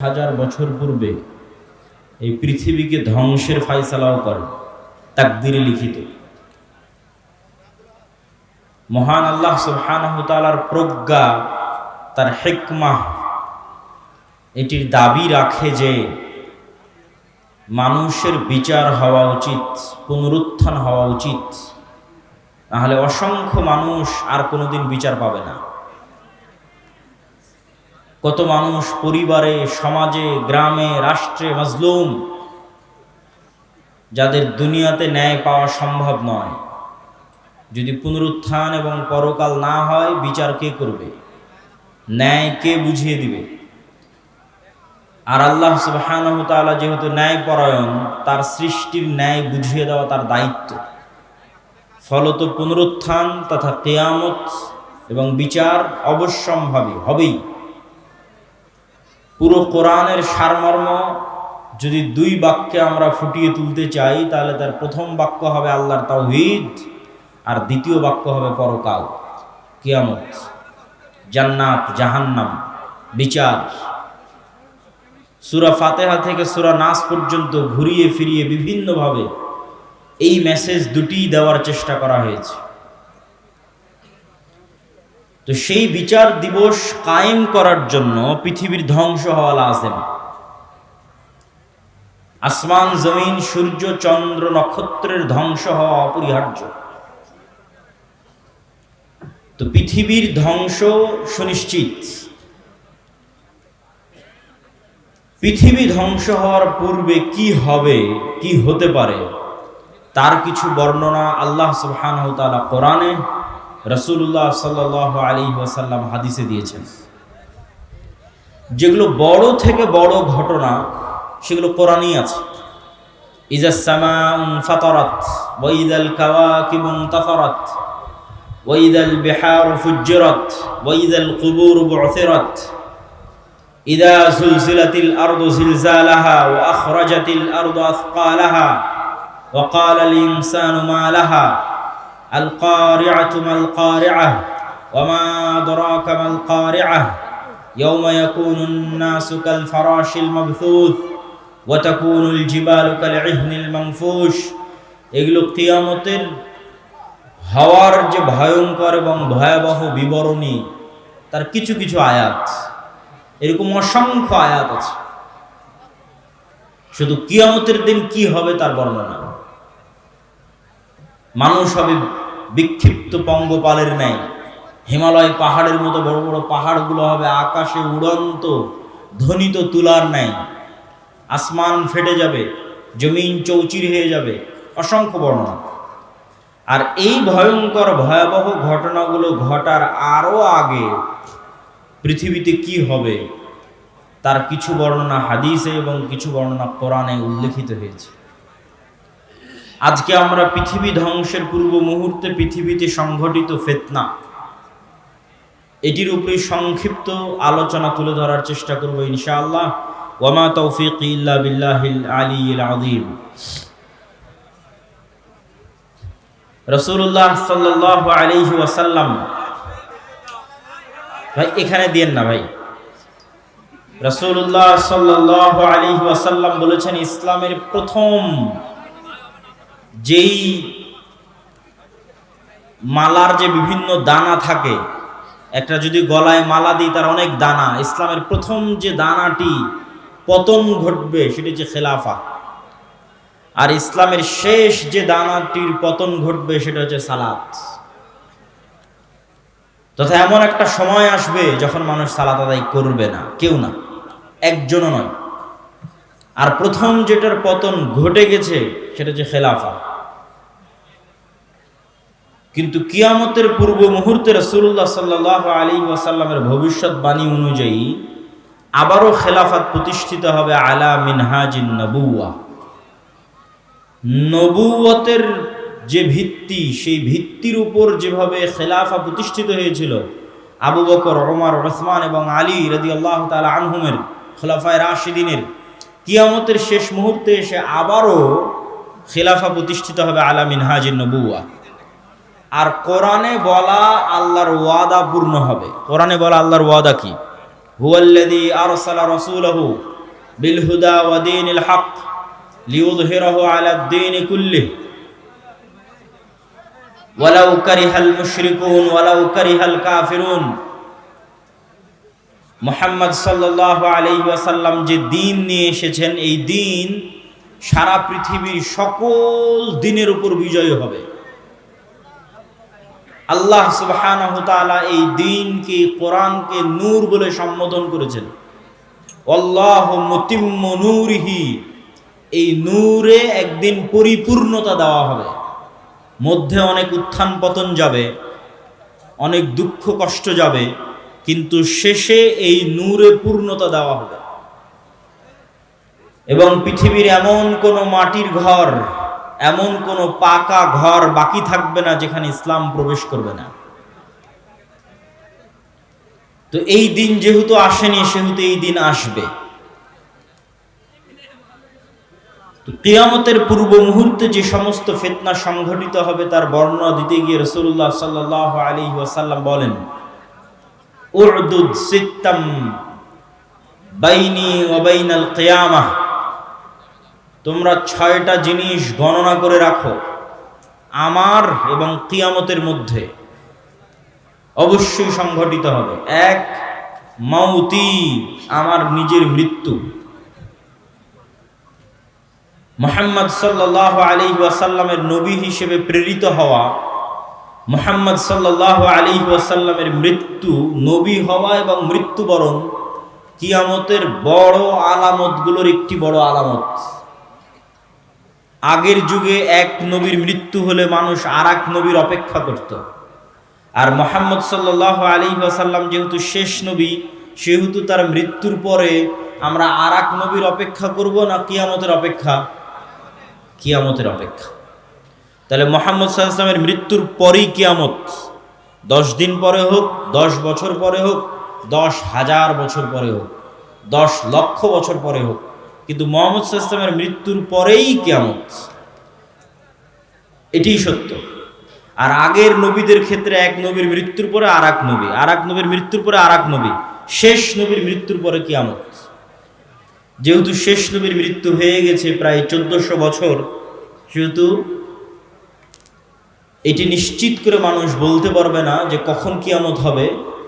হাজার বছর পূর্বে এই পৃথিবীকে ধ্বংসের ফায়সালাও করেন, তাকদীরে লিখিত। মহান আল্লাহ সুবহানাহু ওয়া তাআলার প্রজ্ঞা, তার হিকমাহ এটির দাবি রাখে যে মানুষের বিচার হওয়া উচিত, পুনরুত্থান হওয়া উচিত, নাহলে অসংখ্য মানুষ আর কোনোদিন বিচার পাবে না। কত মানুষ পরিবারে, সমাজে, গ্রামে, রাষ্ট্রে মাজলুম, যাদের দুনিয়াতে ন্যায় পাওয়া সম্ভব নয়। যদি পুনরুত্থান এবং পরকাল না হয়, বিচার কে করবে? ন্যায় কে বুঝিয়ে দিবে? আর আল্লাহ সুবহানাহু ওয়া তাআলা যেহেতু ন্যায়পরায়ণ, তার সৃষ্টির ন্যায় বুঝিয়ে দেওয়া তার দায়িত্ব। ফলত পুনরুত্থান তথা কিয়ামত এবং বিচার অবশ্যম্ভাবী হবেই। পুরো কোরআনের সারমর্ম যদি দুই বাক্যে আমরা ফুটিয়ে তুলতে চাই, তাহলে তার প্রথম বাক্য হবে আল্লাহর তাওহীদ, আর দ্বিতীয় বাক্য হবে পরকাল, কিয়ামত, জান্নাত, জাহান্নাম, বিচার। সূরা ফাতিহা থেকে সূরা নাস পর্যন্ত ঘুরিয়ে ফিরিয়ে বিভিন্নভাবে এই মেসেজ দুটি দেওয়ার চেষ্টা করা হয়েছে। তো সেই বিচার দিবস কায়েম করার জন্য পৃথিবীর ধ্বংস হওয়া লাজেম। আসমান, জমিন, সূর্য, চন্দ্র, নক্ষত্রের ধ্বংস হওয়া অপরিহার্য। তো পৃথিবীর ধ্বংস সুনিশ্চিত। পৃথিবী ধ্বংস হওয়ার পূর্বে কি হবে, কি হতে পারে, তার কিছু বর্ণনা আল্লাহ সুবহানাহু ওয়া তাআলা কোরআনে, রাসূলুল্লাহ সাল্লাল্লাহু আলাইহি ওয়াসাল্লাম হাদিসে দিয়েছেন। যেগুলো বড় থেকে বড় ঘটনা, সেগুলো কোরআনেই আছে। ইজাস সামাউ ফাতারাত ওয়া ইযাল কাওয়াকিবু ইনতাসারাত ওয়া ইযাল বিহারু ফুজ্জিরাত ওয়া ইযাল কুবুরু বু'থিরাত ইযা যুলজিলাতিল আরদু জিলজালাহা ওয়া আখরাজাতিল আরদু আথকালাহা ওয়া ক্বালাল ইনসানু মা লাহা আল কারিআতু মাল কারিআহ ওয়া মা আদরাকা মাল কারিআহ ইয়াওমা ইয়াকুনুন নাসু কাল ফারাশিল মাবথুথ ওয়া তাকুনুল জিবালু কাল ইহনিল মানফুশ। এগুলো কিয়ামতের হওয়ার যে ভয়ঙ্কর এবং ভয়াবহ বিবরণী, তার কিছু কিছু আয়াত, এরকম অসংখ্য আয়াত আছে। শুধু কিয়ামতের দিন কি হবে তার বর্ণনা। মানুষ হবে বিক্ষিপ্ত পঙ্গপালের ন্যায়, হিমালয় পাহাড়ের মতো বড় বড় পাহাড়গুলো হবে আকাশে উড়ন্ত ধ্বনিত তুলার ন্যায়, আসমান ফেটে যাবে, জমিন চৌচির হয়ে যাবে, অসংখ্য বর্ণনা। আর এই ভয়ঙ্কর ভয়াবহ ঘটনাগুলো ঘটার আরও আগে পৃথিবীতে কি হবে তার কিছু বর্ণনা হাদিসে এবং কিছু বর্ণনা কোরআনে উল্লেখিত হয়েছে। আজকে আমরা পৃথিবী ধ্বংসের পূর্ব মুহূর্তে পৃথিবীতে সংঘটিত ফিতনা, এটির উপরে সংক্ষিপ্ত আলোচনা তুলে ধরার চেষ্টা করব ইনশাআল্লাহ। ওয়া মা তাওফীকি ইল্লা বিল্লাহিল আলিয়্যিল আযীম। রাসূলুল্লাহ সাল্লাল্লাহু আলাইহি ওয়াসাল্লাম, ভাই এখানে দিয়েন না ভাই। রাসূলুল্লাহ সাল্লাল্লাহু আলাইহি ওয়াসাল্লাম বলেছেন, ইসলামের প্রথম যেই মালার যে বিভিন্ন দানা থাকে, একটা যদি গলায় মালা দিই তার অনেক দানা, ইসলামের প্রথম যে দানাটি পতন ঘটবে সেটি হচ্ছে খেলাফা। আর ইসলামের শেষ যে দানাটির পতন ঘটবে সেটা হচ্ছে সালাত। তথা এমন একটা সময় আসবে যখন মানুষ সালাত আদায় করবে না, কেউ না, একজনও নয়। আর প্রথম যেটার পতন ঘটে গেছে সেটা হচ্ছে খেলাফা। কিন্তু কিয়ামতের পূর্ব মুহূর্তে রাসূলুল্লাহ সাল্লাল্লাহু আলাইহি ওয়াসাল্লামের ভবিষ্যৎবাণী অনুযায়ী আবারও খেলাফত প্রতিষ্ঠিত হবে আলা মিনহাজিন নবুওয়া। নবুয়তের যে ভিত্তি, সেই ভিত্তির উপর যেভাবে খেলাফা প্রতিষ্ঠিত হয়েছিল আবু বকর, ওমর, উসমান এবং আলী রাদিয়াল্লাহু তাআলা আনহুমের খোলাফায়ে রাশিদিনের, কিয়ামতের শেষ মুহূর্তে এসে আবারও খেলাফা প্রতিষ্ঠিত হবে আলা মিনহাজিন নবুওয়া। আর কোরআনে বলা আল্লাহর ওয়াদা পূর্ণ হবে। কোরআনে বলা আল্লাহর ওয়াদা কি? হুয়াল্লাযী আরসালা রাসূলাহু বিল হুদা ওয়া দীনিল হক লিইয়ুযহিরাহু আলাদ দীনি কুল্লিহি ওয়ালাউ কারিহাল মুশরিকুন ওয়ালাউ কারিহাল কাফিরুন। মুহাম্মদ সাল্লাল্লাহু আলাইহি ওয়াসাল্লাম যে দ্বীন নিয়ে এসেছেন, এই দ্বীন সারা পৃথিবীর সকল দ্বীনের উপর বিজয়ী হবে। আল্লাহ সুবহানাহু ওয়া তাআলা এই দ্বীনকে, কোরআনকে নূর বলে সম্বোধন করেছেন। আল্লাহু মুতিম্মু নূরিহি, এই নূরে একদিন পরিপূর্ণতা দেওয়া হবে। মধ্যে অনেক উত্থান পতন যাবে, অনেক দুঃখ কষ্ট যাবে, কিন্তু শেষে এই নূরে পূর্ণতা দেওয়া হবে। এবং পৃথিবীর এমন কোনো মাটির ঘর, এমন কোনো পাকা ঘর বাকি থাকবে না যেখানে ইসলাম প্রবেশ করবে না। তো এই দিন যেহেতু আসেনি, সেহেতু এই দিন আসবে। কিয়ামতের পূর্ব মুহূর্তে যে সমস্ত ফিতনা সংঘটিত হবে তার বর্ণনা দিতে গিয়ে রাসূলুল্লাহ সাল্লাল্লাহু আলাইহি ওয়াসাল্লাম বলেন, উরদুদ সিত্তাম বাইনি ওয়া বাইনাল কিয়ামাহ, তোমরা 6টা জিনিস গণনা করে রাখো আমার এবং কিয়ামতের মধ্যে অবশ্যই সংঘটিত হবে। 1, মাউতি, আমার নিজের মৃত্যু। মুহাম্মদ সাল্লাল্লাহু আলাইহি ওয়াসাল্লামের নবী হিসেবে প্রেরিত হওয়া, মুহাম্মদ সাল্লাল্লাহু আলাইহি ওয়াসাল্লামের মৃত্যু, নবী হওয়া এবং মৃত্যুবরণ কিয়ামতের বড় আলামতগুলোর একটি বড় আলামত। আগের যুগে এক নবীর মৃত্যু হলে মানুষ আরেক নবীর অপেক্ষা করত, আর মুহাম্মদ সাল্লাল্লাহু আলাইহি ওয়াসাল্লাম যেহেতু শেষ নবী, সেহেতু তার মৃত্যুর পরে আমরা আরেক নবীর অপেক্ষা করব না কিয়ামতের অপেক্ষা? কিয়ামতের অপেক্ষা। তাহলে মুহাম্মদ সাল্লাল্লাহু আলাইহি ওয়াসাল্লামের মৃত্যুর পরেই কিয়ামত। 10 দিন পরে হোক, 10 বছর পরে হোক, 10,000 বছর পরে হোক, 10 লক্ষ বছর পরে হোক, কিন্তু মুহাম্মদ সাল্লাল্লাহু আলাইহি ওয়াসাল্লামের মৃত্যুর পরেই কিয়ামত। এটাই সত্য। আর আগের নবীদের ক্ষেত্রে এক নবীর মৃত্যুর পরে আরেক নবী, আরেক নবীর মৃত্যুর পরে আরেক নবী, শেষ নবীর মৃত্যুর পরে কিয়ামত। যেহেতু শেষ নবীর মৃত্যু হয়ে গেছে প্রায় 1400 বছর, সেহেতু এটি নিশ্চিত করে মানুষ বলতে পারবে না যে কখন কিয়ামত হবে,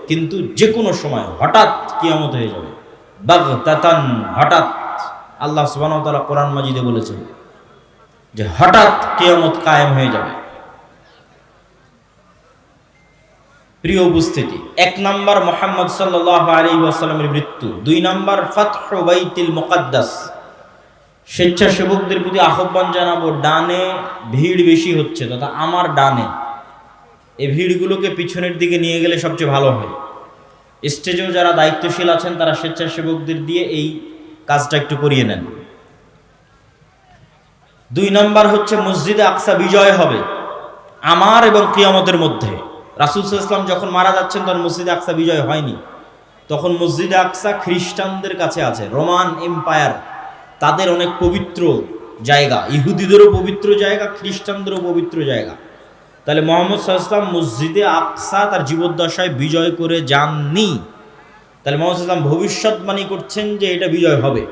কিন্তু যে কোনো সময় হঠাৎ কিয়ামত হয়ে যাবে। বাগতাতান, হঠাৎ। আল্লাহ সুবহানাহু ওয়া তাআলা কোরআন মাজিদে বলেছেন যে হঠাৎ কিয়ামত কায়েম হয়ে যাবে। প্রিয় উপস্থিতি, 1 নাম্বার মুহাম্মদ সাল্লাল্লাহু আলাইহি ওয়াসাল্লামের মৃত্যু। 2 নাম্বার ফাতহু বাইতুল মুকাদ্দাস। স্বেচ্ছাসেবকদের প্রতি আহ্বান জানাবো, ডানে ভিড় বেশি হচ্ছে, তথা আমার ডানে, এই ভিড়গুলোকে পিছনের দিকে নিয়ে গেলে সবচেয়ে ভালো হয়। স্টেজেও যারা দায়িত্বশীল আছেন তারা স্বেচ্ছাসেবকদের দিয়ে এই কাজটা একটু করিয়ে নেন। 2 নাম্বার হচ্ছে মসজিদে আকসা বিজয় হবে আমার এবং কিয়ামতের মধ্যে। রাসূল সাল্লাল্লাহু আলাইহি ওয়াসাল্লাম যখন মারা যাচ্ছেন তখন মসজিদে আকসা বিজয় হয়নি। তখন মসজিদে আকসা খ্রিস্টানদের কাছে আছে, রোমান এম্পায়ার, তাদের অনেক পবিত্র জায়গা, ইহুদিদেরও পবিত্র জায়গা, খ্রিস্টানদেরও পবিত্র জায়গা। তাহলে মুহাম্মদ সাল্লাল্লাহু আলাইহি ওয়াসাল্লাম মসজিদে আকসা তার জীবদ্দশায় বিজয় করে যাননি। তাহলে মুহাম্মদ সাল্লাল্লাহু আলাইহি ওয়াসাল্লাম ভবিষ্যৎবাণী করছেন যে এটা বিজয় হবে।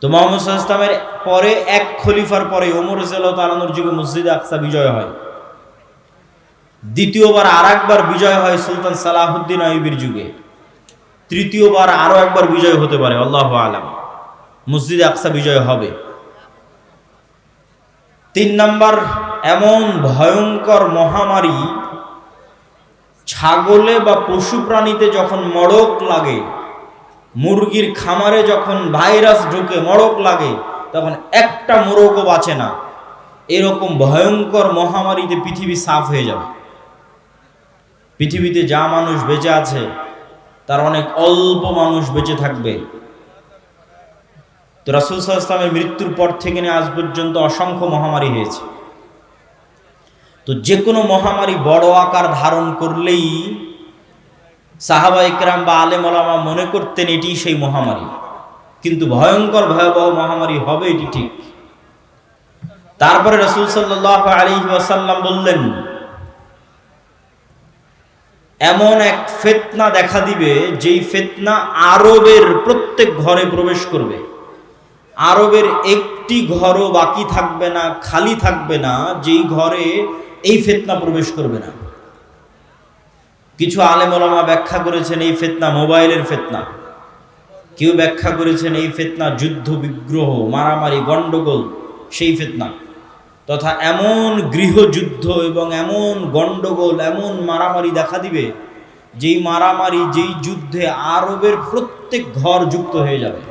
তো মুহাম্মদ সাল্লাল্লাহু আলাইহি ওয়াসাল্লামের পরে এক খলিফার পরে ওমর রাদিয়াল্লাহু তাআলা আনহুর যুগে মসজিদে আকসা বিজয় হয়। দ্বিতীয়বার আরেকবার বিজয় হয় সুলতান সালাহুদ্দিন আইয়ুবীর যুগে। তৃতীয়বার আরো একবার বিজয় হতে পারে, আল্লাহু আলাম। মসজিদে আকসা বিজয় হবে। 3 নাম্বার, এমন ভয়ঙ্কর মহামারী, ছাগলে বা পশু প্রাণীতে যখন মড়ক লাগে, মুরগির খামারে যখন ভাইরাস ঢুকে মড়ক লাগে, তখন একটা মোরগও বাঁচে না। এরকম ভয়ঙ্কর মহামারীতে পৃথিবী সাফ হয়ে যাবে। পৃথিবীতে যা মানুষ বেঁচে আছে তার অনেক অল্প মানুষ বেঁচে থাকবে। তো রাসূল সাল্লাল্লাহু আলাইহি ওয়াসাল্লামের মৃত্যুর পর থেকে নিয়ে আজ পর্যন্ত অসংখ্য মহামারী হয়েছে। তো যে কোনো মহামারী বড় আকার ধারণ করলেই সাহাবা ইকরাম বা আলেম ওলামা মনে করতেন এটি সেই মহামারী, কিন্তু ভয়ঙ্কর ভয়াবহ মহামারী হবে এটি ঠিক। তারপরে রাসূল সাল্লাল্লাহু আলাইহি ওয়াসাল্লাম বললেন, এমন এক ফিতনা দেখা দিবে যেই ফিতনা আরবের প্রত্যেক ঘরে প্রবেশ করবে। আরবের একটি ঘরও বাকি থাকবে না, খালি থাকবে না যেই ঘরে এই ফিতনা প্রবেশ করবে না। কিছু আলেম ওলামা ব্যাখ্যা করেছেন এই ফিতনা মোবাইলের ফিতনা, কেউ ব্যাখ্যা করেছেন এই ফিতনা যুদ্ধ বিগ্রহ মারামারি গন্ডগোল সেই ফিতনা, তথা এমন গৃহযুদ্ধ এবং এমন গন্ডগোল এমন মারামারি দেখা দিবে যেই মারামারি যেই যুদ্ধে আরবের প্রত্যেক ঘর যুক্ত হয়ে যাবে।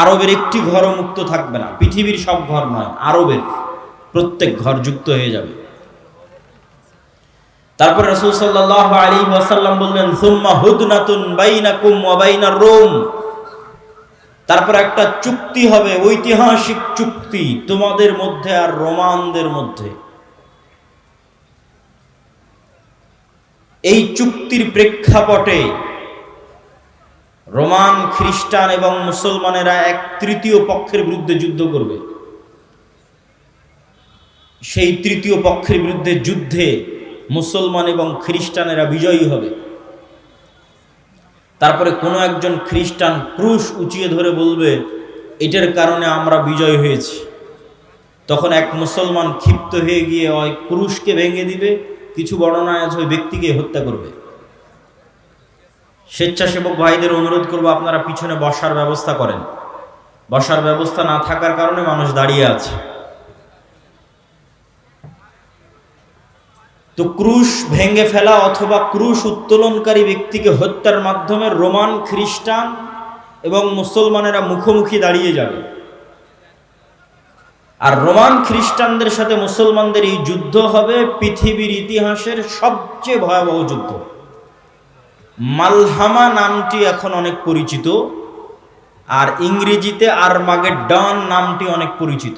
আরবের একটি ঘরও মুক্ত থাকবে না, পৃথিবীর সব ঘর নয়, আরবের প্রত্যেক ঘর যুক্ত হয়ে যাবে। তারপর রাসূল সাল্লাল্লাহু আলাইহি ওয়াসাল্লাম বললেন, সুম্মা হুদনাতুন বাইনাকুম ওয়া বাইনার রোম, তারপর একটা চুক্তি হবে, ঐতিহাসিক চুক্তি তোমাদের মধ্যে আর রোমানদের মধ্যে। এই চুক্তির প্রেক্ষাপটে রোমান খ্রিস্টান এবং মুসলমানেরা এক তৃতীয় পক্ষের বিরুদ্ধে যুদ্ধ করবে। সেই তৃতীয় পক্ষের বিরুদ্ধে যুদ্ধে মুসলমান এবং খ্রিস্টানেরা বিজয়ী হবে। তারপরে কোনো একজন খ্রিস্টান ক্রুশ উঁচিয়ে ধরে বলবে, এটার কারণে আমরা বিজয় হয়েছি। তখন এক মুসলমান ক্ষিপ্ত হয়ে গিয়ে ওই ক্রুশকে ভেঙে দিবে, কিছু বর্ণনায় আছে ওই ব্যক্তিকে হত্যা করবে। স্বেচ্ছাসেবক ভাইদের অনুরোধ করব, আপনারা পিছনে বসার ব্যবস্থা করেন। বসার ব্যবস্থা না থাকার কারণে মানুষ দাঁড়িয়ে আছে। তো ক্রুশ ভেঙে ফেলা অথবা ক্রুশ উত্তোলনকারী ব্যক্তিকে হত্যার মাধ্যমে রোমান খ্রিস্টান এবং মুসলমানেরা মুখোমুখি দাঁড়িয়ে যাবে। আর রোমান খ্রিস্টানদের সাথে মুসলমানদের এই যুদ্ধ হবে পৃথিবীর ইতিহাসের সবচেয়ে ভয়াবহ যুদ্ধ। মালহামা নামটি এখন অনেক পরিচিত, আর ইংরেজিতে আরমাগেডন নামটি অনেক পরিচিত।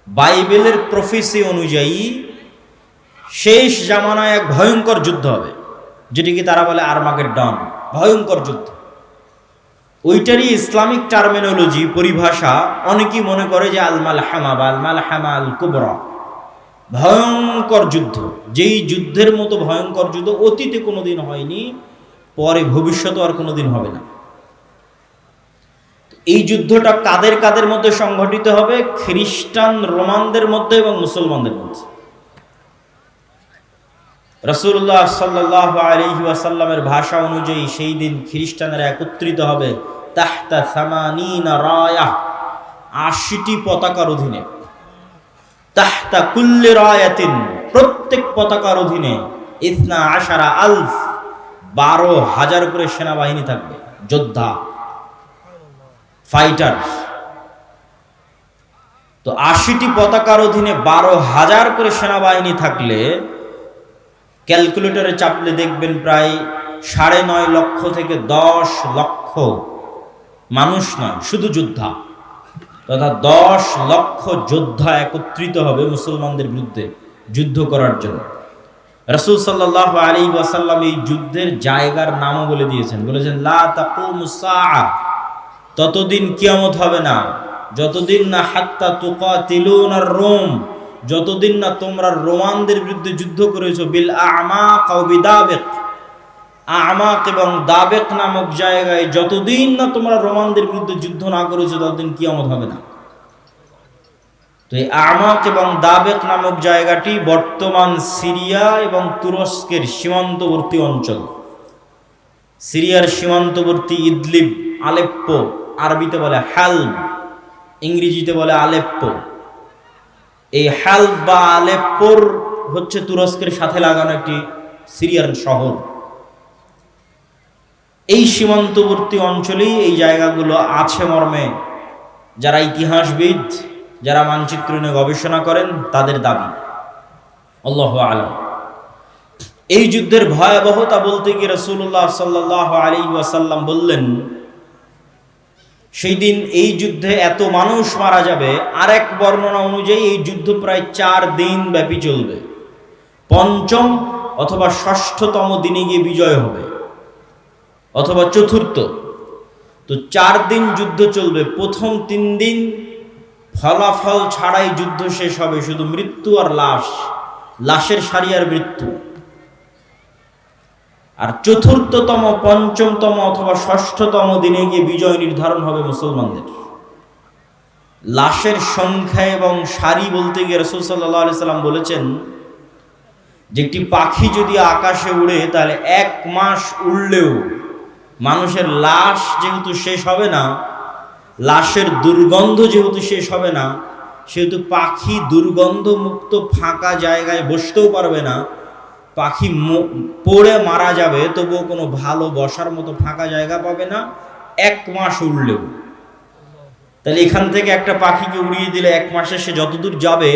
বাইবেলের প্রফেসি অনুযায়ী শেষ জামানায় এক ভয়ঙ্কর যুদ্ধ হবে, যেটিকে তারা বলে আরমাগেডন, ভয়ঙ্কর যুদ্ধ। ওইটারই ইসলামিক টার্মিনোলজি পরিভাষা অনেকেই মনে করে যে আল মালহামা বা আল মালহামা আল কুবরা, ভয়ঙ্কর যুদ্ধ। যেই যুদ্ধের মতো ভয়ঙ্কর যুদ্ধ অতীতে কোনোদিন হয়নি, পরে ভবিষ্যতে আর কোনোদিন হবে না। এই যুদ্ধটা কাদের কাদের মধ্যে সংঘটিত হবে? খ্রিস্টান রোমানদের মধ্যে এবং মুসলমানদের মধ্যে। রাসূলুল্লাহ সাল্লাল্লাহু আলাইহি ওয়াসাল্লামের ভাষা অনুযায়ী সেই দিন খ্রিস্টানেরা একত্রিত হবে তাহতা সামানিনা রায়া, ৮০টি পতাকার অধীনে। তাহতা কুল্লি রায়াতিন, প্রত্যেক পতাকার অধীনে ইসনা আশারা আলফ, ১২,০০০ করে সেনাবাহিনী থাকবে, যোদ্ধা, ফাইটার। তো ৮০টি পতাকার অধীনে ১২,০০০ করে সেনাবাহিনী থাকলে ক্যালকুলেটরে চাপলে দেখবেন প্রায় ৯.৫ লক্ষ থেকে ১০ লক্ষ মানুষ নয়, শুধু যোদ্ধা, তথা ১০ লক্ষ যোদ্ধা একত্রিত হবে মুসলমানদের বিরুদ্ধে যুদ্ধ করার জন্য। রাসূল সাল্লাল্লাহু আলাইহি ওয়াসাল্লাম এই যুদ্ধের জায়গার নামও বলে দিয়েছেন, বলেছেন লা তাকুমুস সাআ, ততদিন কিয়ামত হবে না, যতদিন না হাত্তা তুকাতিলুনার রোম, যতদিন না তোমরা রোমানদের বিরুদ্ধে যুদ্ধ করেছো বিল আমাক আও বিদাবিক, আমাক এবং দাবেক নামক জায়গায় যতদিন না তোমরা রোমানদের বিরুদ্ধে যুদ্ধ না করেছো ততদিন কিয়ামত হবে না। তো এই আমাক এবং দাবেক নামক জায়গাটি বর্তমান সিরিয়া এবং তুরস্কের সীমান্তবর্তী অঞ্চল। সিরিয়ার সীমান্তবর্তী ইদলিব, আলেপ্পো, আরবিতে বলে হালব, ইংরেজিতে বলে আলেপ্পো। এই হালব বা আলেপ্পোর হচ্ছে তুরস্কের সাথে লাগানো একটি সিরিয়ার শহর। এই সীমান্তবর্তী অঞ্চলেই এই জায়গাগুলো আছে মর্মে যারা ইতিহাসবিদ, যারা মানচিত্র নিয়ে গবেষণা করেন তাদের দাবি। আল্লাহু আলাম। এই যুদ্ধের ভয়াবহতা বলতে গিয়ে রাসূলুল্লাহ সাল্লাল্লাহু আলাইহি ওয়াসাল্লাম বললেন, সেই দিন এই যুদ্ধে এত মানুষ মারা যাবে। আরেক বর্ণনা অনুযায়ী এই যুদ্ধ প্রায় ৪ দিন ব্যাপী চলবে, পঞ্চম অথবা ষষ্ঠতম দিনে গিয়ে বিজয় হবে, অথবা চতুর্থ। তো ৪ দিন যুদ্ধ চলবে। প্রথম ৩ দিন ফলাফল ছাড়াই যুদ্ধ শেষ হবে, শুধু মৃত্যু আর লাশ, লাশের সারি আর মৃত্যু। আর চতুর্থতম, পঞ্চমতম অথবা ষষ্ঠতম দিনে গিয়ে বিজয় নির্ধারণ হবে মুসলমানদের। লাশের সংখ্যা এবং সারি বলতে গিয়ে রাসূল সাল্লাল্লাহু আলাইহি সাল্লাম বলেছেন যে একটি পাখি যদি আকাশে উড়ে তাহলে 1 মাস উড়লেও মানুষের লাশ যেহেতু শেষ হবে না, লাশের দুর্গন্ধ যেহেতু শেষ হবে না, সেহেতু পাখি দুর্গন্ধ মুক্ত ফাঁকা জায়গায় বসতেও পারবে না। পাখি পড়ে মারা যাবে, তবুও কোনো ভালো বসার মতো ফাঁকা জায়গা পাবে না 1 মাস উড়লেও। তাহলে এখান থেকে একটা পাখিকে উড়িয়ে দিলে 1 মাসে সে যতদূর যাবে,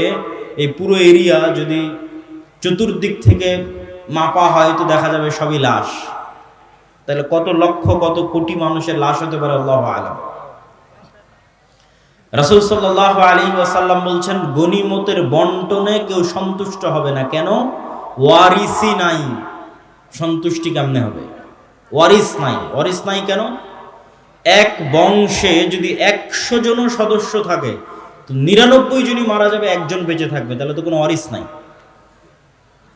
এই পুরো এরিয়া যদি চতুর্দিক থেকে মাপা হয় তো দেখা যাবে সবই লাশ। তাহলে কত লক্ষ কত কোটি মানুষের লাশ হতে পারে আল্লাহু আ'লাম। রাসূল সাল্লাল্লাহু আলাইহি ওয়াসাল্লাম বলছেন, গনিমতের বন্টনে কেউ সন্তুষ্ট হবে না। কেন? ওয়ারিসই নাই। সন্তুষ্টি কেমনে হবে? ওয়ারিস নাই। ওয়ারিস নাই কেন? এক বংশে যদি 100 জন সদস্য থাকে তো 99 জনই মারা যাবে, একজন বেঁচে থাকবে, তাহলে তো কোনো ওয়ারিস নাই।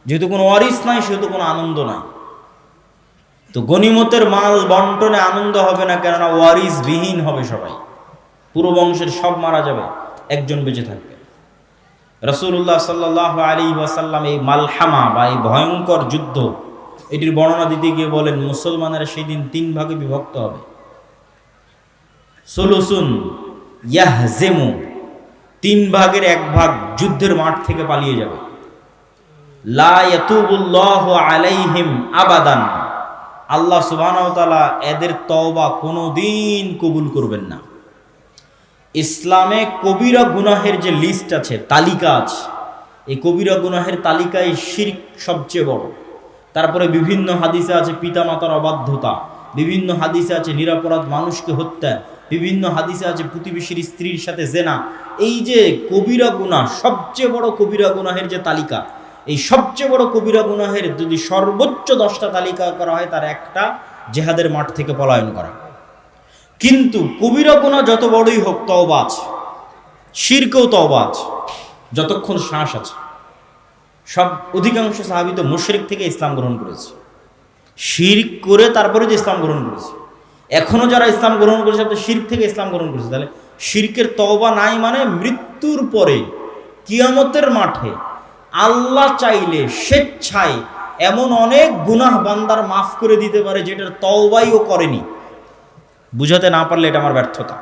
যেহেতু কোনো ওয়ারিস নাই, সেহেতু কোনো আনন্দ নাই। তো গনিমতের মাল বন্টনে আনন্দ হবে না, কেননা ওয়ারিস বিহীন হবে সবাই। পুরো বংশের সব মারা যাবে, একজন বেঁচে থাকবে। রাসূলুল্লাহ সাল্লাল্লাহু আলাইহি ওয়াসাল্লাম এই মালহামা বা এই ভয়ঙ্কর যুদ্ধ, এটির বর্ণনা দিতে গিয়ে বলেন, মুসলমানেরা সেই দিন 3 ভাগে বিভক্ত হবে। সুলুসুন ইয়াহজিমু, 3 ভাগের 1 ভাগ যুদ্ধের মাঠ থেকে পালিয়ে যাবে। লা ইয়াতুবুল্লাহু আলাইহিম আবাদান, আল্লাহ সুবহানাহু ওয়া তাআলা এদের তওবা কোনোদিন কবুল করবেন না। ইসলামে কবিরা গুনাহের যে লিস্ট আছে, তালিকা আছে, এই কবিরা গুনাহের তালিকায় শিরক সবচেয়ে বড়। তারপরে বিভিন্ন হাদিসে আছে পিতামাতার অবাধ্যতা, বিভিন্ন হাদিসে আছে নিরপরাধ মানুষকে হত্যা, বিভিন্ন হাদিসে আছে প্রতিবেশীর স্ত্রীর সাথে জেনা। এই যে কবিরা গুনাহ, সবচেয়ে বড় কবিরা গুনাহের যে তালিকা, এই সবচেয়ে বড় কবিরা গুনাহের যদি সর্বোচ্চ 10টা তালিকা করা হয়, তার একটা জিহাদের মাঠ থেকে পলায়ন করা। কিন্তু কবিরা গুনাহ যত বড়ই হোক, তওবা আছে, শিরকেও তওবা আছে, যতক্ষণ শ্বাস আছে। সব অধিকাংশ সাহাবী তো মুশরিক থেকে ইসলাম গ্রহণ করেছে, শিরক করে তারপরে যে ইসলাম গ্রহণ করেছে। এখনো যারা ইসলাম গ্রহণ করেছে তো শিরক থেকে ইসলাম গ্রহণ করেছে। তাহলে শিরকের তওবা নাই মানে মৃত্যুর পরে কিয়ামতের মাঠে আল্লাহ চাইলে স্বেচ্ছায় এমন অনেক গুনাহ বান্দার মাফ করে দিতে পারে যেটার তওবাই ও করেনি। বুঝাতে না পারলে এটা আমার ব্যর্থতা।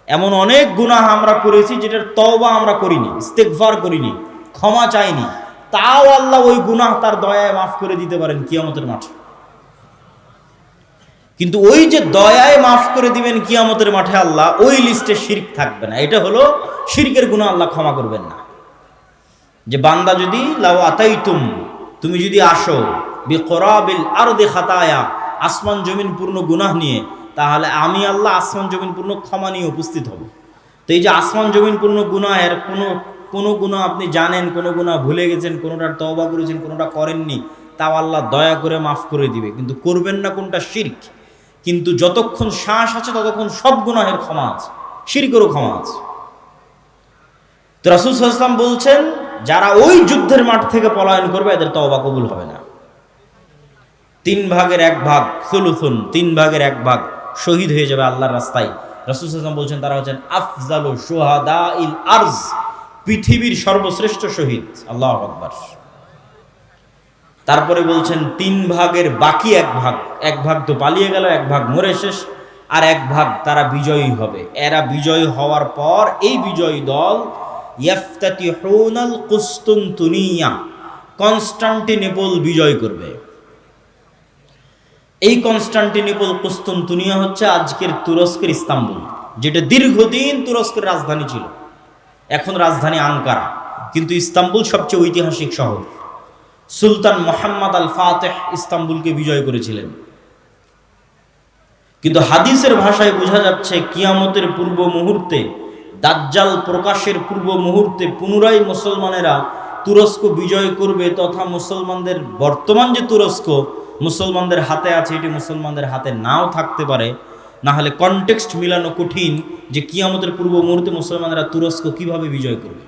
এমন অনেক গুনাহ আমরা করেছি যেটার তওবা আমরা করিনি, ইস্তেগফার করিনি, ক্ষমা চাইনি, তাও আল্লাহ ওই গুনাহ তার দয়ায় মাফ করে দিতে পারেন কিয়ামতের মাঠে। কিন্তু ওই যে দয়ায় মাফ করে দিবেন কিয়ামতের মাঠে আল্লাহ, ওই লিস্টে শিরক থাকবে না। এটা হলো শিরকের গুনাহ আল্লাহ ক্ষমা করবেন না। যে বান্দা যদি লাউ আতাইতুম, তুমি যদি আসো বিকরাবিল আরদি খাতায়া, আসমান জমিন পূর্ণ গুনাহ নিয়ে, তাহলে আমি আল্লাহ আসমান জমিন পূর্ণ ক্ষমা নিয়ে উপস্থিত হব। তো এই যে আসমান জমিন পূর্ণ গুনাহের কোনো গুনাহ আপনি জানেন, কোনো গুনাহ ভুলে গেছেন, কোনোটার তওবা করেছেন, কোনোটা করেননি, তাও আল্লাহ দয়া করে মাফ করে দিবে। কিন্তু করবেন না কোনটা? শিরক। কিন্তু যতক্ষণ শ্বাস আছে ততক্ষণ সব গুনাহের ক্ষমা আছে, শিরকেরও ক্ষমা আছে। তো রাসূল সাল্লাল্লাহু আলাইহি ওয়াসাল্লাম বলছেন, যারা ওই যুদ্ধের মাঠ থেকে পলায়ন করবে এদের তওবা কবুল হবে না। 3 ভাগের 1 ভাগ, সুলুসুন, 3 ভাগের 1 ভাগ শহীদ হয়ে যাবে আল্লাহর রাস্তায়। রাসূল সাল্লাল্লাহু আলাইহি ওয়াসাল্লাম বলছেন, তারা হচ্ছেন আফজালু শুহাদাইল আরজ, পৃথিবীর সর্বশ্রেষ্ঠ শহীদ। আল্লাহু আকবার। তারপরে বলছেন 3 ভাগের বাকি 1 ভাগ, 1 ভাগ তো পালিয়ে গেল, 1 ভাগ মরে শেষ, আর 1 ভাগ তারা বিজয়ী হবে। এরা বিজয়ী হওয়ার পর এই বিজয়ী দল ইয়াফতাতিহুনাল কুসতুনতুনিয়া, কনস্টান্টিনোপল বিজয় করবে। এই কনস্টান্টিনোপল, কুসতুনতুনিয়া হচ্ছে আজকের তুরস্কের ইস্তাম্বুল, যেটা দীর্ঘদিন তুরস্কের রাজধানী ছিল। এখন রাজধানী আঙ্কারা, কিন্তু ইস্তাম্বুল সবচেয়ে ঐতিহাসিক শহর। সুলতান মুহাম্মদ আল ফাতেহ ইস্তাম্বুলকে বিজয় করেছিলেন। কিন্তু হাদিসের ভাষায় বোঝা যাচ্ছে কিয়ামতের পূর্ব মুহূর্তে, দাজ্জাল প্রকাশের পূর্ব মুহূর্তে পুনরায় মুসলমানেরা তুরস্ক বিজয় করবে, তথা মুসলমানদের বর্তমান যে তুরস্ক মুসলমানদের হাতে আছে, এটি মুসলমানদের হাতে নাও থাকতে পারে। না হলে কনটেক্সট মিলানো কঠিন যে কিয়ামতের পূর্ব মুহূর্তে মুসলমানেরা তুরস্ক কিভাবে বিজয় করবে।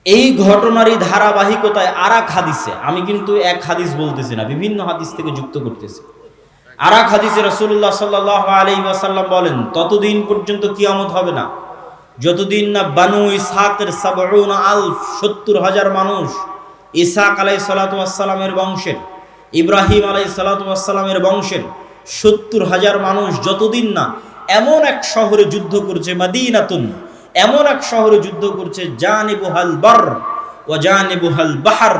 এই ঘটনারই ধারাবাহিকতায় আর এক হাদিসে, আমি কিন্তু এক হাদিস বলতেছি না, বিভিন্ন হাদিস থেকে যুক্ত করতেছি। আর এক হাদিসে রাসূলুল্লাহ সাল্লাল্লাহু আলাইহি ওয়াসাল্লাম বলেন, ততদিন পর্যন্ত কিয়ামত হবে না যতদিন না বানু ইসহাকের 70,000 মানুষ, ইসহাক আলাইহিস সালাতু ওয়াস সালামের বংশের, ইব্রাহিম আলাইহিস সালাতু ওয়াস সালামের বংশের 70,000 মানুষ যতদিন না এমন এক শহরে যুদ্ধ করছে, মাদিনাতুন, এমন এক শহরে যুদ্ধ করছে, জানিবুহাল বার ওয়া জানিবুহাল বাহর,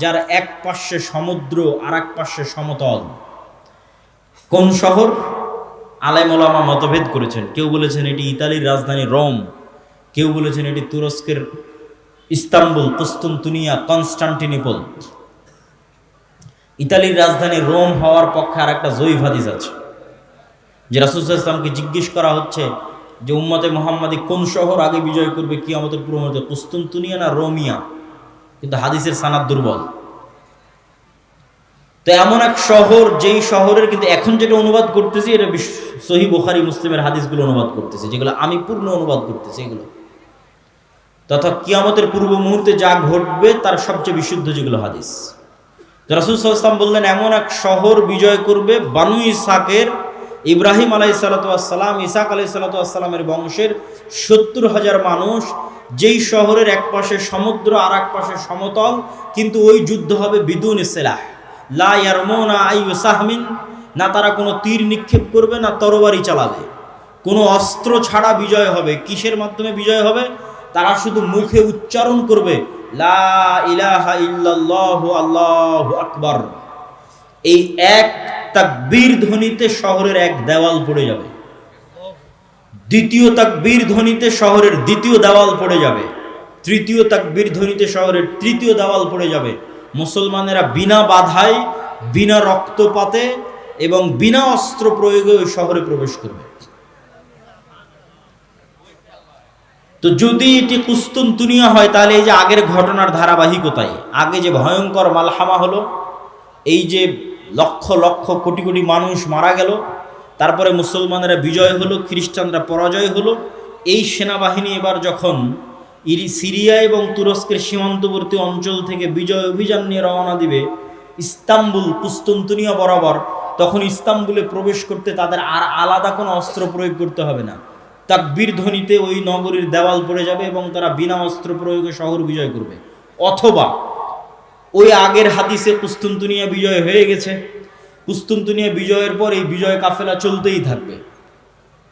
যার এক পাশে সমুদ্র আর এক পাশে সমতল। কোন শহর? আলেম ওলামা মতভেদ করেছেন। কেউ বলেছেন এটি ইতালির রাজধানী রোম, কেউ বলেছেন এটি তুরস্কের ইস্তাম্বুল, কুস্তুনতুনিয়া, কনস্টান্টিনোপল। ইতালির রাজধানী রোম হওয়ার পক্ষে আর একটা জয়ীফ হাদিস আছে, যে রাসূল সাল্লাল্লাহু আলাইহি ওয়াসাল্লামকে জিজ্ঞেস করা হচ্ছে যে উম্মতে মুহাম্মাদি কোন শহর আগে বিজয় করবে কিয়ামতের পূর্ব মুহূর্তে, কুস্তুনতুনিয়া না রোমিয়া? কিন্তু হাদিসের সানাদ দুর্বল। তো এমন এক শহর, যেই শহরের কিন্তু এখন যেটা অনুবাদ করতেছি এটা সহিহ বুখারী মুসলিমের হাদিসগুলো অনুবাদ করতেছি, যেগুলো আমি পূর্ণ অনুবাদ করতেছি এগুলো, তথা কিয়ামতের পূর্ব মুহূর্তে যা ঘটবে তার সবচেয়ে বিশুদ্ধ যেগুলো হাদিস। তো রাসূল সাল্লাল্লাহু আলাইহি ওয়াসাল্লাম বললেন, এমন এক শহর বিজয় করবে বানু ইসহাকের, ইব্রাহিম আলাইহিস সালাতু ওয়াস সালাম, ইসহাক আলাইহিস সালাতু ওয়াস সালামের বংশের 70,000 মানুষ, যেই শহরের এক পাশে সমুদ্র আর এক পাশে সমতল, কিন্তু ওই যুদ্ধ হবে বিদুন সিলাহ, লা ইয়ারমুনা আইয়ু সাহমিন, না তারা কোনো তীর নিক্ষেপ করবে না তরবারি চালাবে, কোনো অস্ত্র ছাড়া বিজয় হবে। কিসের মাধ্যমে বিজয় হবে? তারা শুধু মুখে উচ্চারণ করবে লা ইলাহা ইল্লাল্লাহু আল্লাহু আকবার। এই এক তাকবীর ধ্বনিতে শহরের এক দেওয়াল পড়ে যাবে, দ্বিতীয় তাকবীর ধ্বনিতে শহরের দ্বিতীয় দেওয়াল পড়ে যাবে, তৃতীয় তাকবীর ধ্বনিতে শহরের তৃতীয় দেওয়াল পড়ে যাবে। মুসলমানেরা বিনা বাধায়, বিনা রক্তপাতে এবং বিনা অস্ত্র প্রয়োগে ওই শহরে প্রবেশ করবে। তো যদি এটি কুস্তুনতুনিয়া হয়, তাহলে এই যে আগের ঘটনার ধারাবাহিকতায়, আগে যে ভয়ঙ্কর মালহামা হলো, এই যে লক্ষ লক্ষ কোটি কোটি মানুষ মারা গেল, তারপরে মুসলমানেরা বিজয় হলো, খ্রিস্টানরা পরাজয় হলো, এই সেনাবাহিনী এবার যখন সিরিয়া এবং তুরস্কের সীমান্তবর্তী অঞ্চল থেকে বিজয় অভিযান নিয়ে রওনা দিবে ইস্তাম্বুল, কুস্তুনতুনিয়া বরাবর, তখন ইস্তাম্বুলে প্রবেশ করতে তাদের আর আলাদা কোনো অস্ত্র প্রয়োগ করতে হবে না। তাকবীর ধ্বনিতে ওই নগরীর দেওয়াল পড়ে যাবে এবং তারা বিনা অস্ত্র প্রয়োগে শহর বিজয় করবে। অথবা ওই আগের হাদিসে কুস্তুনতুনিয়া বিজয় হয়ে গেছে, কুস্তুনতুনিয়া বিজয়ের পর এই বিজয় কাফেলা চলতেই থাকবে।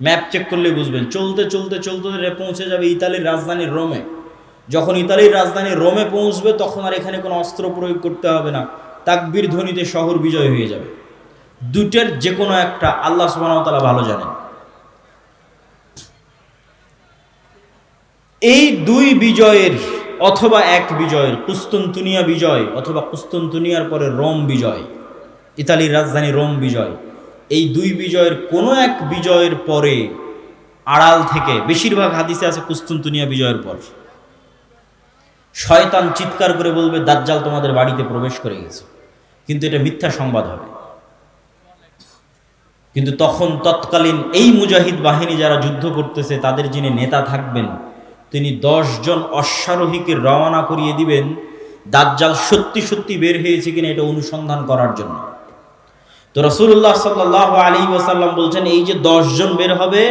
ম্যাপ চেক করলে বুঝবেন, চলতে চলতে চলতে পৌঁছে যাবে ইতালির রাজধানী রোমে। যখন ইতালির রাজধানী রোমে পৌঁছবে তখন আর এখানে কোনো অস্ত্র প্রয়োগ করতে হবে না, তাকবীর ধ্বনিতে শহর বিজয় হয়ে যাবে। দুটের যে কোনো একটা আল্লাহ সুবহানাহু ওয়া তাআলা ভালো জানেন। এই দুই বিজয়ের অথবা এক বিজয়ের, কুস্তুনতুনিয়া বিজয় অথবা কুস্তুনতুনিয়ার পরে রোম বিজয়, ইতালির রাজধানী রোম বিজয়, এই দুই বিজয়ের কোনো এক বিজয়ের পরে আড়াল থেকে, বেশিরভাগ হাদিসে আছে কুস্তুনতুনিয়া বিজয়ের পর, শয়তান চিৎকার করে বলবে দাজ্জাল তোমাদের বাড়িতে প্রবেশ করে গেছে। কিন্তু এটা মিথ্যা সংবাদ হবে। কিন্তু তখন তৎকালীন এই মুজাহিদ বাহিনী যারা যুদ্ধ করতেছে, তাদের যিনি নেতা থাকবেন, তিনি 10 জন অশ্বারোহীকে রওনা করিয়ে দিবেন দাজ্জাল সত্যি সত্যি বের হয়েছে কিনা এটা অনুসন্ধান করার জন্য। তো রাসূলুল্লাহ সাল্লাল্লাহু আলাইহি ওয়াসাল্লাম বলছেন, এই যে 10 জন বের হবে,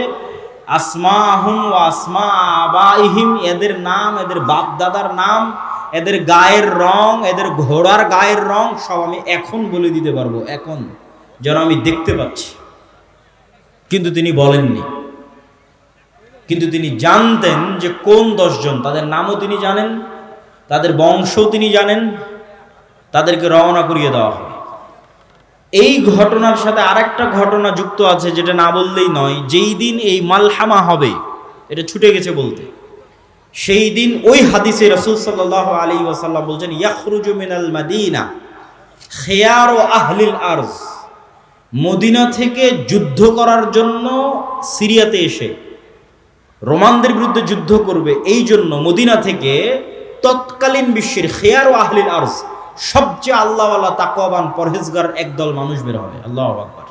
আসমাহুম ওয়া আসমা আবাইহিম, এদের নাম, এদের বাপ দাদার নাম, এদের গায়ের রং, এদের ঘোড়ার গায়ের রং সব আমি এখন বলে দিতে পারবো, এখন যেন আমি দেখতে পাচ্ছি। কিন্তু তিনি বলেননি, কিন্তু তিনি জানতেন যে কোন 10 জন, তাদের নামও তিনি জানেন, তাদের বংশও তিনি জানেন, তাদেরকে রওনা করিয়ে দেওয়া হবে। এই ঘটনার সাথে আরেকটা ঘটনা যুক্ত আছে, যেটা না বললেই নয়। যেই দিন এই মালহামা হবে, এটা ছুটে গেছে বলতে, সেই দিন ওই হাদিসে রাসূল সাল্লাল্লাহু আলাইহি ওয়াসাল্লাম বলছেন, ইয়াখরুজু মিনাল মাদিনা খিয়ারু আহলিল আরজ, মদিনা থেকে যুদ্ধ করার জন্য সিরিয়াতে এসে রোমানদের বিরুদ্ধে যুদ্ধ করবে, এই জন্য মদিনা থেকে তৎকালীন বিশ্বের খিয়ারু আহলিল আরজ, সবচেয়ে আল্লাহওয়ালা তাকওয়াবান পরহেজগার একদল মানুষ বের হবে। আল্লাহু আকবার।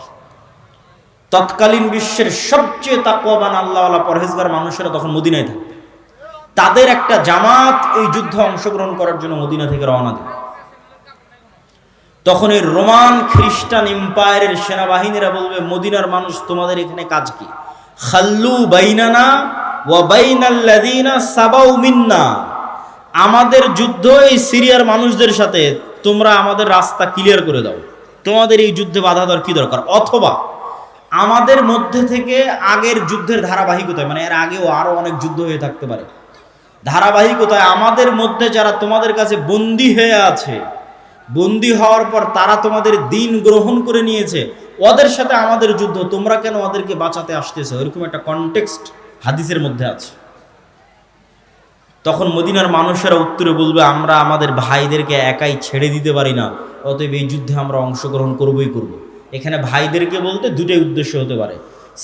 তৎকালীন বিশ্বের সবচেয়ে তাকওয়াবান আল্লাহওয়ালা পরহেজগার মানুষেরা তখন মদিনায় থাকবে। তাদের একটা জামাত এই যুদ্ধে অংশগ্রহণ করার জন্য মদিনা থেকে রওনা দিল। তখন এই রোমান খ্রিস্টান এম্পায়ারের সেনাবাহিনীরা বলবে, মদিনার মানুষ তোমাদের এখানে কাজ কি? খাল্লু বাইনানা ওয়া বাইনাল্লাযিনা সাবাউ মিন্না, আমাদের যুদ্ধ এই সিরিয়ার মানুষদের সাথে, তোমরা আমাদের রাস্তা ক্লিয়ার করে দাও, তোমাদের এই যুদ্ধে বাধা দেওয়ার কি দরকার? অথবা আমাদের মধ্যে থেকে আগের যুদ্ধের ধারাবাহিকতায়, মানে এর আগেও আরো অনেক যুদ্ধ হয়ে থাকতে পারে, ধারাবাহিকতায় আমাদের মধ্যে যারা তোমাদের কাছে বন্দী হয়ে আছে, বন্দী হওয়ার পর তারা তোমাদের দিন গ্রহণ করে নিয়েছে, ওদের সাথে আমাদের যুদ্ধ, তোমরা কেন ওদেরকে বাঁচাতে আসতেছো? এরকম একটা কনটেক্সট হাদিসের মধ্যে আছে। তখন মদিনার মানুষেরা উত্তরে বলবে, আমরা আমাদের ভাইদেরকে একাই ছেড়ে দিতে পারি না, অতএব এই যুদ্ধে আমরা অংশগ্রহণ করবই করব। এখানে ভাইদেরকে বলতে দুটোই উদ্দেশ্য হতে পারে,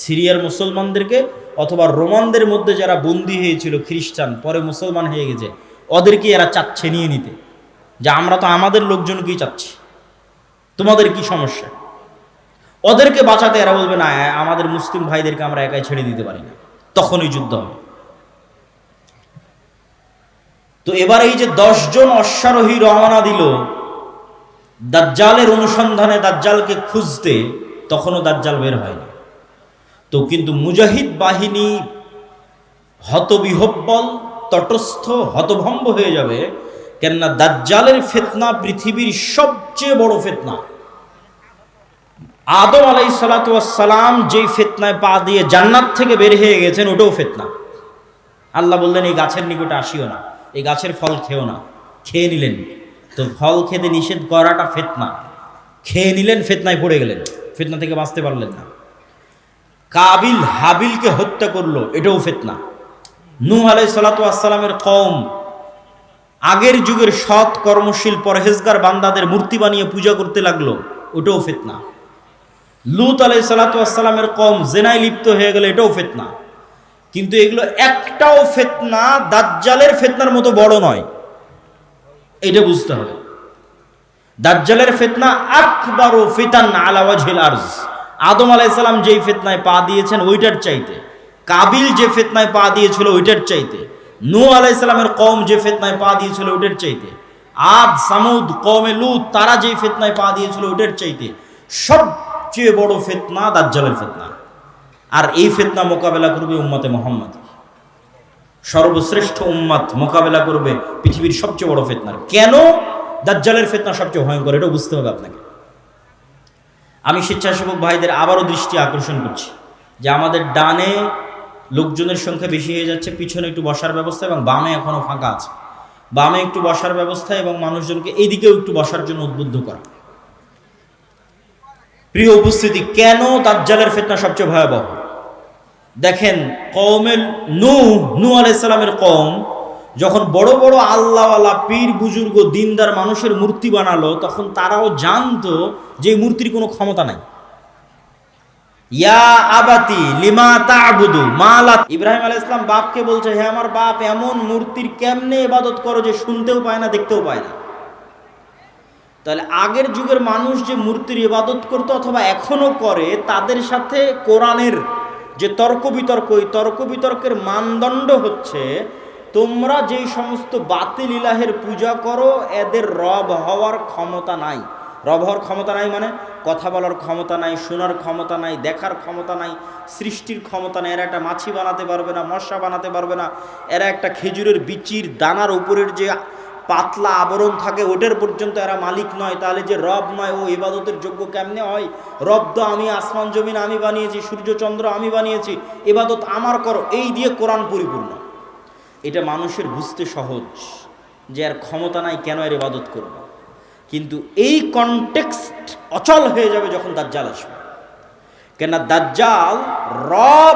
সিরিয়ার মুসলমানদেরকে অথবা রোমানদের মধ্যে যারা বন্দী হয়েছিল খ্রিস্টান, পরে মুসলমান হয়ে গেছে, ওদেরকে এরা চাচ্ছে নিয়ে নিতে, যে আমরা তো আমাদের লোকজনকেই চাচ্ছি, তোমাদের কি সমস্যা? ওদেরকে বাঁচাতে এরা বলবে, না আমাদের মুসলিম ভাইদেরকে আমরা একাই ছেড়ে দিতে পারি না। তখনই যুদ্ধ হবে। তো এবার এই যে 10 জন অশ্বারোহী রওনা দিল দাজ্জালের অনুসন্ধানে, দাজ্জালকে খুঁজতে, তখনও দাজ্জাল বের হয়নি। তো কিন্তু মুজাহিদ বাহিনী হতবিহব্বল, তটস্থ, হতভম্ব হয়ে যাবে। কেননা দাজ্জালের ফিতনা পৃথিবীর সবচেয়ে বড় ফিতনা। আদম আলাইহিস সালাতু ওয়াস সালাম যেই ফিতনায় পা দিয়ে জান্নাত থেকে বের হয়ে গেছেন, ওটাও ফিতনা। আল্লাহ বললেন, এই গাছের নিকটে আসিও না, এই গাছের ফল খেও না। খেয়ে নিলেন, তো ফল খেতে নিষেধ করাটা ফিতনা। খেয়ে নিলেন, ফিতনায় পড়ে গেলেন, ফিতনা থেকে বাঁচতে পারলেন না। কাবিল হাবিলকে হত্যা করলো, এটাও ফিতনা। নূহ আলাইহিস সালাতু ওয়াস সালামের কওম আগের যুগের সৎ কর্মশীল পরহেজগার বান্দাদের মূর্তি বানিয়ে পূজা করতে লাগলো, ওটাও ফিতনা। লূত আলাইহিস সালাতু ওয়াস সালামের কওম জেনায় লিপ্ত হয়ে গেল, এটাও ফিতনা। কিন্তু এগুলো একটাও ফিতনা দাজ্জালের ফিতনার মতো বড় নয়, এটা বুঝতে হবে। দাজ্জালের ফিতনা আকবারু ফিতান আলা ওয়াজহিল আরজ। আদম আলাইহিস সালাম যেই ফিতনায় পা দিয়েছেন ওইটার চাইতে, কাবিল যে ফিতনায় পা দিয়েছিল ওইটার চাইতে, নূহ আলাইহিস সালামের কওম যে ফিতনায় পা দিয়েছিল ওইটার চাইতে, আদ সামুদ কওমে লূত তারা যেই ফিতনায় পা দিয়েছিল ওইটার চাইতে সবচেয়ে বড় ফিতনা দাজ্জালের ফিতনা। আর এই ফিতনা মোকাবেলা করবে উম্মতে মুহাম্মদ, সর্বশ্রেষ্ঠ উম্মত মোকাবেলা করবে পৃথিবীর সবচেয়ে বড় ফিতনার। কেন দাজ্জালের ফিতনা সবচেয়ে ভয়ঙ্কর, এটাও বুঝতে হবে আপনাকে। আমি স্বেচ্ছাসেবক ভাইদের আবারও দৃষ্টি আকর্ষণ করছি যে আমাদের ডানে লোকজনের সংখ্যা বেশি হয়ে যাচ্ছে, পিছনে একটু বসার ব্যবস্থা এবং বামে এখনো ফাঁকা আছে। বামে একটু বসার ব্যবস্থা এবং মানুষজনকে এইদিকেও একটু বসার জন্য উদ্বুদ্ধ করা। প্রিয় উপস্থিতি, কেন দাজ্জালের ফিতনা সবচেয়ে ভয়াবহ? দেখেন, কওমে নূহ আলাইহিস সালামের কওম যখন বড় বড় আল্লাহওয়ালা পীর বুজুর্গ দিনদার মানুষের মূর্তি বানালো, তখন তারাও জানতো যে মূর্তির কোনো ক্ষমতা নাই। ইয়া আবাতি লিমা তা'বুদু মা লা, ইব্রাহিম আলাইহিস সালাম বাপকে বলছে, হে আমার বাপ, এমন মূর্তির কেমনে ইবাদত করো যে শুনতেও পায় না, দেখতেও পায় না। তাহলে আগের যুগের মানুষ যে মূর্তির ইবাদত করতো অথবা এখনো করে, তাদের সাথে কোরআনের যে তর্ক বিতর্ক, ওই তর্ক বিতর্কের মানদণ্ড হচ্ছে, তোমরা যেই সমস্ত বাতিল ইলাহের পূজা করো, এদের রব হওয়ার ক্ষমতা নাই। রব হওয়ার ক্ষমতা নাই মানে কথা বলার ক্ষমতা নাই, শোনার ক্ষমতা নাই, দেখার ক্ষমতা নাই, সৃষ্টির ক্ষমতা নাই। এরা একটা মাছি বানাতে পারবে না, মশা বানাতে পারবে না, এরা একটা খেজুরের বিচির দানার উপরের যে পাতলা আবরণ থাকে ওটার পর্যন্ত এরা মালিক নয়। তাহলে যে রব নয়, ও ইবাদতের যোগ্য কেমনে হয়? রব তো আমি, আসমান জমিন আমি বানিয়েছি, সূর্য চন্দ্র আমি বানিয়েছি, ইবাদত আমার করো, এই দিয়ে কোরআন পরিপূর্ণ। এটা মানুষের বুঝতে সহজ যে এর ক্ষমতা নাই, কেন এর ইবাদত করবে। কিন্তু এই কনটেক্সট অচল হয়ে যাবে যখন দাজ্জাল আসবে। কেননা দাজ্জাল রব